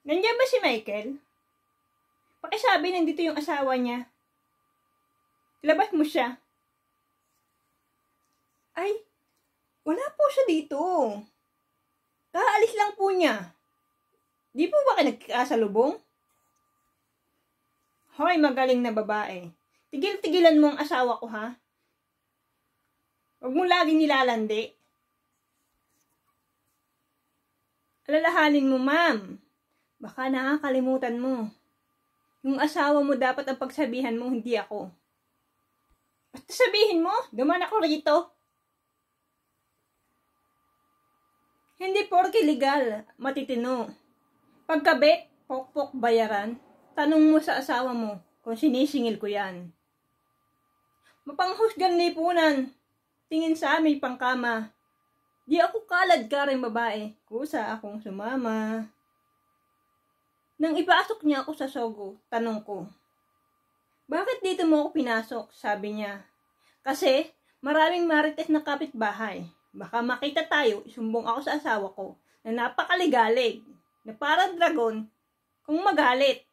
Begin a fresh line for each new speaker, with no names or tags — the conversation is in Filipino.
Nandiyan ba si Michael? Pakisabi nandito yung asawa niya. Labas mo siya. Ay, wala po siya dito. Kaalis lang po niya. Di po ba kayo nagkakasalubong? Hoy, magaling na babae. Tigil-tigilan mo ang asawa ko, ha? Huwag mo laging nilalandi. Alalahanin mo, ma'am. Baka nakakalimutan mo. Yung asawa mo dapat ang pagsabihan mo, hindi ako. Basta sabihin mo, duman ako rito. Hindi porke legal, matitino. Pagkabit, pokpok bayaran, tanong mo sa asawa mo kung sinisingil ko yan. Mapanghusgang lipunan, tingin sa amin pangkama. Di ako kalad ka rin babae, kusa akong sumama. Nang ipasok niya ako sa Sogo, tanong ko, bakit dito mo ako pinasok? Sabi niya, kasi maraming marites na kapitbahay. Baka makita tayo, isumbong ako sa asawa ko na napakaligalig, na parang dragon kung magalit.